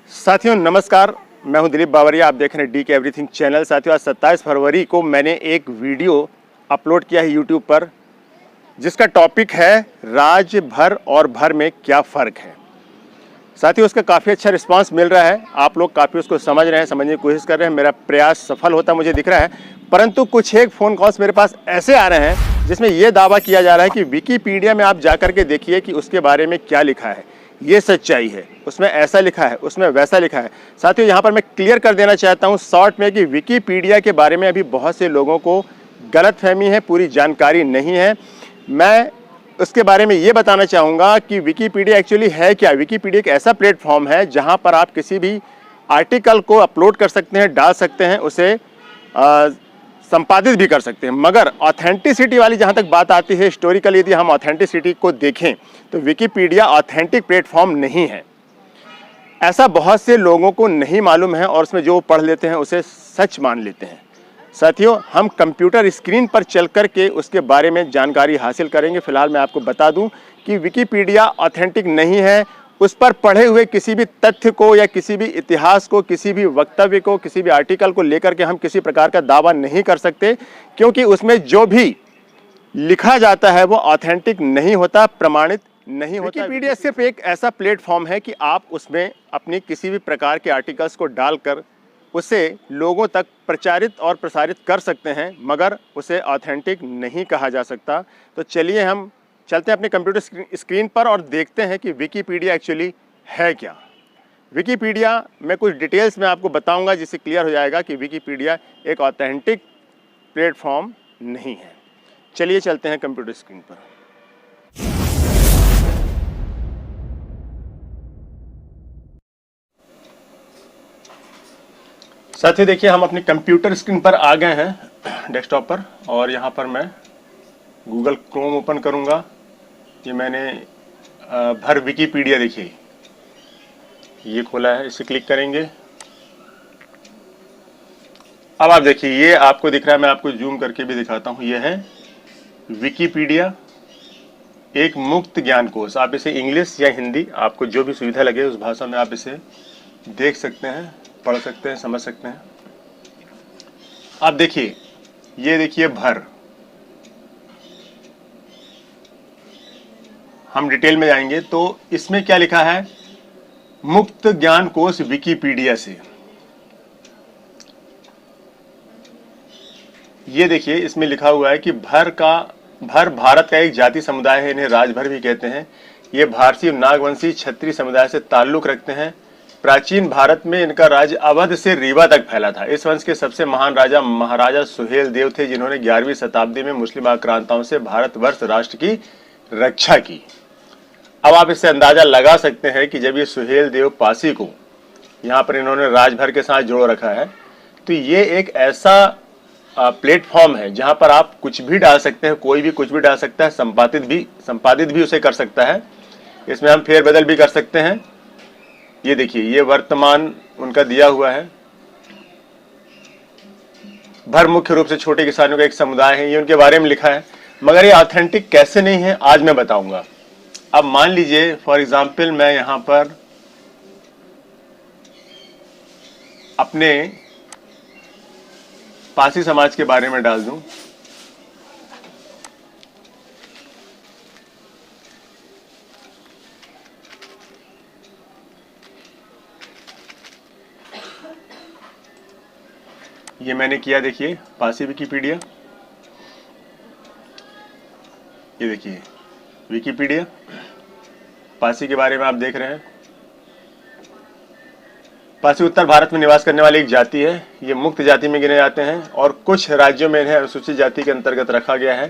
साथियों नमस्कार, मैं हूं दिलीप बावरिया। आप देख रहे हैं डी के एवरीथिंग चैनल। साथियों आज 27 फरवरी को मैंने एक वीडियो अपलोड किया है यूट्यूब पर, जिसका टॉपिक है राज भर और भर में क्या फ़र्क है। साथियों उसका काफ़ी अच्छा रिस्पांस मिल रहा है, आप लोग काफ़ी उसको समझ रहे हैं, समझने की कोशिश कर रहे हैं। मेरा प्रयास सफल होता मुझे दिख रहा है, परंतु कुछ एक फ़ोन कॉल्स मेरे पास ऐसे आ रहे हैं जिसमें यह दावा किया जा रहा है कि विकीपीडिया में आप जाकर के देखिए कि उसके बारे में क्या लिखा है, ये सच्चाई है, उसमें ऐसा लिखा है, उसमें वैसा लिखा है। साथियों यहाँ पर मैं क्लियर कर देना चाहता हूँ शॉर्ट में कि विकीपीडिया के बारे में अभी बहुत से लोगों को गलतफहमी है, पूरी जानकारी नहीं है। मैं उसके बारे में ये बताना चाहूँगा कि विकीपीडिया एक्चुअली है क्या। विकीपीडिया एक ऐसा प्लेटफॉर्म है जहाँ पर आप किसी भी आर्टिकल को अपलोड कर सकते हैं, डाल सकते हैं, उसे संपादित भी कर सकते हैं। मगर ऑथेंटिसिटी वाली जहाँ तक बात आती है, हिस्टोरिकली यदि हम ऑथेंटिसिटी को देखें तो विकीपीडिया ऑथेंटिक प्लेटफॉर्म नहीं है। ऐसा बहुत से लोगों को नहीं मालूम है और उसमें जो पढ़ लेते हैं उसे सच मान लेते हैं। साथियों हम कंप्यूटर स्क्रीन पर चल कर के उसके बारे में जानकारी हासिल करेंगे। फिलहाल मैं आपको बता दूं कि विकीपीडिया ऑथेंटिक नहीं है। उस पर पढ़े हुए किसी भी तथ्य को या किसी भी इतिहास को, किसी भी वक्तव्य को, किसी भी आर्टिकल को लेकर के हम किसी प्रकार का दावा नहीं कर सकते, क्योंकि उसमें जो भी लिखा जाता है वो ऑथेंटिक नहीं होता, प्रमाणित नहीं होता। विकीपीडिया सिर्फ एक ऐसा प्लेटफॉर्म है कि आप उसमें अपनी किसी भी प्रकार के आर्टिकल्स को डालकर उसे लोगों तक प्रचारित और प्रसारित कर सकते हैं, मगर उसे ऑथेंटिक नहीं कहा जा सकता। तो चलिए हम चलते हैं अपने कंप्यूटर स्क्रीन पर और देखते हैं कि विकीपीडिया एक्चुअली है क्या। विकीपीडिया में कुछ डिटेल्स मैं आपको बताऊंगा जिससे क्लियर हो जाएगा कि विकीपीडिया एक ऑथेंटिक प्लेटफॉर्म नहीं है। चलिए चलते हैं कंप्यूटर स्क्रीन पर। साथियों देखिए हम अपनी कंप्यूटर स्क्रीन पर आ गए हैं डेस्कटॉप पर, और यहाँ पर मैं गूगल क्रोम ओपन करूँगा। ये मैंने भर विकीपीडिया देखिए ये खोला है, इसे क्लिक करेंगे। अब आप देखिए ये आपको दिख रहा है, मैं आपको जूम करके भी दिखाता हूँ। ये है विकीपीडिया, एक मुक्त ज्ञान कोश। आप इसे इंग्लिश या हिंदी, आपको जो भी सुविधा लगे उस भाषा में आप इसे देख सकते हैं, पढ़ सकते हैं, समझ सकते हैं। आप देखिए ये देखिए भर, हम डिटेल में जाएंगे तो इसमें क्या लिखा है, मुक्त ज्ञान कोश विकीपीडिया से। ये देखिए इसमें लिखा हुआ है कि भर भारत का एक जाति समुदाय है, इन्हें राजभर भी कहते हैं। ये भारतीय नागवंशी क्षत्रिय समुदाय से ताल्लुक रखते हैं। प्राचीन भारत में इनका राज्य अवध से रीवा तक फैला था। इस वंश के सबसे महान राजा महाराजा सुहेल देव थे, जिन्होंने 11वीं शताब्दी में मुस्लिम आक्रांताओं से भारतवर्ष राष्ट्र की रक्षा की। अब आप इससे अंदाजा लगा सकते हैं कि जब ये सुहेल देव पासी को यहाँ पर इन्होंने राजभर के साथ जोड़ रखा है, तो ये एक ऐसा प्लेटफॉर्म है जहाँ पर आप कुछ भी डाल सकते हैं, कोई भी कुछ भी डाल सकता है, संपादित भी उसे कर सकता है। इसमें हम फेरबदल भी कर सकते हैं। ये देखिए ये वर्तमान उनका दिया हुआ है। भर मुख्य रूप से छोटे किसानों का एक समुदाय है, ये उनके बारे में लिखा है। मगर ये ऑथेंटिक कैसे नहीं है आज मैं बताऊंगा। अब मान लीजिए फॉर एग्जाम्पल मैं यहां पर अपने पासी समाज के बारे में डाल दूं, ये मैंने किया। देखिए पासी विकीपीडिया, ये देखिए विकीपीडिया पासी के बारे में आप देख रहे हैं। पासी उत्तर भारत में निवास करने वाली एक जाति है। ये मुक्त जाति में गिने जाते हैं और कुछ राज्यों में इन्हें अनुसूचित जाति के अंतर्गत रखा गया है।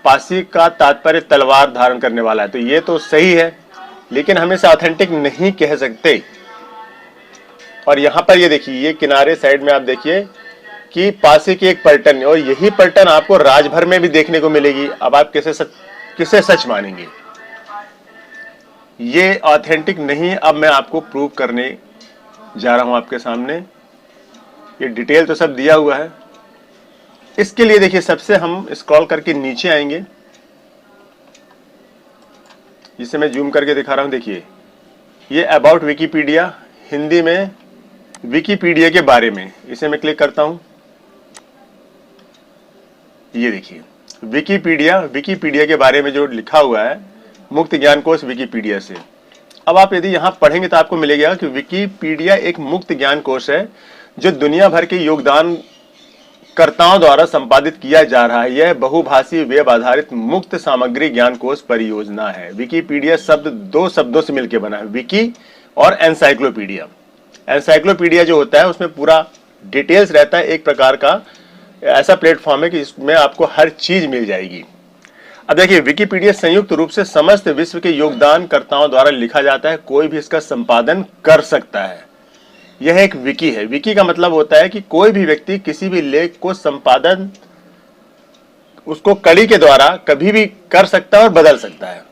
पासी का तात्पर्य तलवार धारण करने वाला है, तो ये तो सही है, लेकिन हम इसे ऑथेंटिक नहीं कह सकते। और यहाँ पर ये देखिए ये किनारे साइड में आप देखिए कि पासी की एक पलटन है, और यही पलटन आपको राजभर में भी देखने को मिलेगी। अब आप किसे सच मानेंगे? ये ऑथेंटिक नहीं। अब मैं आपको प्रूव करने जा रहा हूं आपके सामने। ये डिटेल तो सब दिया हुआ है। इसके लिए देखिए सबसे हम स्क्रॉल करके नीचे आएंगे, जिसे मैं जूम करके दिखा रहा हूं। देखिए ये अबाउट विकीपीडिया, हिंदी में विकीपीडिया के बारे में, इसे मैं क्लिक करता हूं। ये देखिए विकीपीडिया के बारे में जो लिखा हुआ है, मुक्त ज्ञान कोश विकीपीडिया से। अब आप यदि यहां पढ़ेंगे तो आपको मिलेगा कि विकीपीडिया एक मुक्त ज्ञान कोश है जो दुनिया भर के योगदानकर्ताओं द्वारा संपादित किया जा रहा है। यह बहुभाषी वेब आधारित मुक्त सामग्री ज्ञान कोश परियोजना है। विकीपीडिया शब्द दो शब्दों से मिलकर बना है, विकी और एनसाइक्लोपीडिया। एनसाइक्लोपीडिया जो होता है उसमें पूरा डिटेल्स रहता है, एक प्रकार का ऐसा प्लेटफॉर्म है कि इसमें आपको हर चीज मिल जाएगी। अब देखिए, विकीपीडिया संयुक्त रूप से समस्त विश्व के योगदानकर्ताओं द्वारा लिखा जाता है, कोई भी इसका संपादन कर सकता है। यह एक विकी है। विकी का मतलब होता है कि कोई भी व्यक्ति किसी भी लेख को संपादन उसको कड़ी के द्वारा कभी भी कर सकता है और बदल सकता है।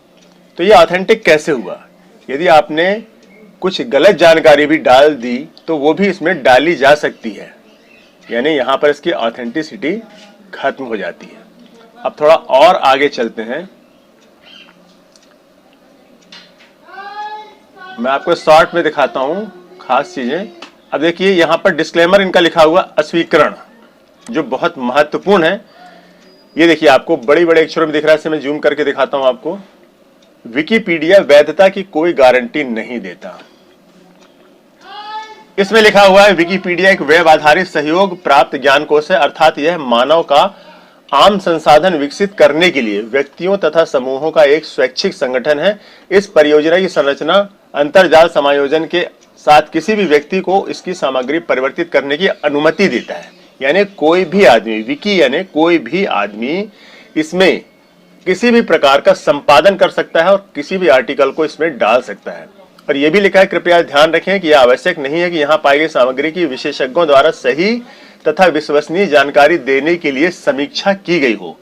तो ये ऑथेंटिक कैसे हुआ? यदि आपने कुछ गलत जानकारी भी डाल दी तो वो भी इसमें डाली जा सकती है, यानी यहां पर इसकी ऑथेंटिसिटी खत्म हो जाती है। अब थोड़ा और आगे चलते हैं, मैं आपको शॉर्ट में दिखाता हूं खास चीजें। अब देखिए यहां पर डिस्क्लेमर इनका लिखा हुआ अस्वीकरण, जो बहुत महत्वपूर्ण है। ये देखिए आपको बड़े बड़े अक्षरों में दिख रहा है, इसे मैं जूम करके दिखाता हूं आपको। विकीपीडिया वैधता की कोई गारंटी नहीं देता। इसमें लिखा हुआ है विकीपीडिया एक वेब आधारित सहयोग प्राप्त ज्ञान कोश है, अर्थात यह मानव का आम संसाधन विकसित करने के लिए व्यक्तियों तथा समूहों का एक स्वैच्छिक संगठन है। इस परियोजना की संरचना अंतरजाल समायोजन के साथ किसी भी व्यक्ति को इसकी सामग्री परिवर्तित करने की अनुमति देता है। यानी कोई भी आदमी, विकी यानी कोई भी आदमी इसमें किसी भी प्रकार का संपादन कर सकता है और किसी भी आर्टिकल को इसमें डाल सकता है। और यह भी लिखा है, कृपया ध्यान रखें कि यह आवश्यक नहीं है कि यहां पाई गई सामग्री की विशेषज्ञों द्वारा सही तथा विश्वसनीय जानकारी देने के लिए समीक्षा की गई हो।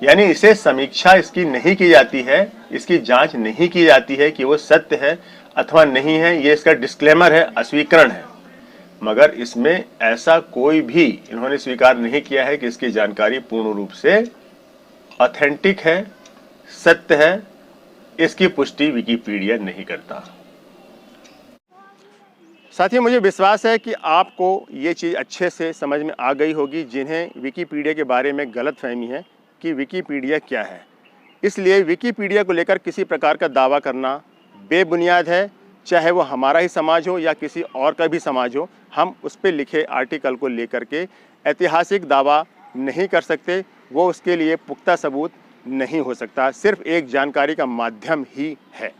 यानी इसे समीक्षा इसकी नहीं की जाती है, इसकी जांच नहीं की जाती है कि वो सत्य है अथवा नहीं है। ये इसका डिस्क्लेमर है, अस्वीकरण है। मगर इसमें ऐसा कोई भी इन्होंने स्वीकार नहीं किया है कि इसकी जानकारी पूर्ण रूप से ऑथेंटिक है, सत्य है। इसकी पुष्टि विकीपीडिया नहीं करता। साथियों, मुझे विश्वास है कि आपको ये चीज़ अच्छे से समझ में आ गई होगी, जिन्हें विकीपीडिया के बारे में गलतफहमी है कि विकीपीडिया क्या है। इसलिए विकीपीडिया को लेकर किसी प्रकार का दावा करना बेबुनियाद है, चाहे वो हमारा ही समाज हो या किसी और का भी समाज हो। हम उस पर लिखे आर्टिकल को लेकर के ऐतिहासिक दावा नहीं कर सकते, वो उसके लिए पुख्ता सबूत नहीं हो सकता, सिर्फ एक जानकारी का माध्यम ही है।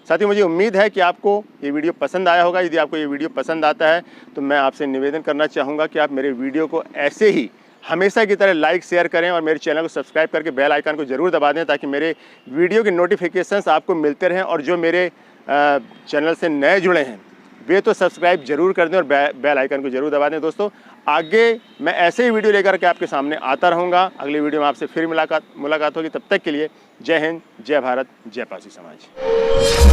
साथियों, मुझे उम्मीद है कि आपको ये वीडियो पसंद आया होगा। यदि आपको ये वीडियो पसंद आता है तो मैं आपसे निवेदन करना चाहूँगा कि आप मेरे वीडियो को ऐसे ही हमेशा की तरह लाइक शेयर करें और मेरे चैनल को सब्सक्राइब करके बेल आइकन को ज़रूर दबा दें, ताकि मेरे वीडियो के नोटिफिकेशंस आपको मिलते रहें। और जो मेरे चैनल से नए जुड़े हैं वे तो सब्सक्राइब जरूर कर दें और बेल आइकन को जरूर दबा दें। दोस्तों, आगे मैं ऐसे ही वीडियो लेकर के आपके सामने आता रहूँगा। अगली वीडियो में आपसे फिर मुलाकात होगी। तब तक के लिए जय हिंद, जय भारत, जय पारसी समाज।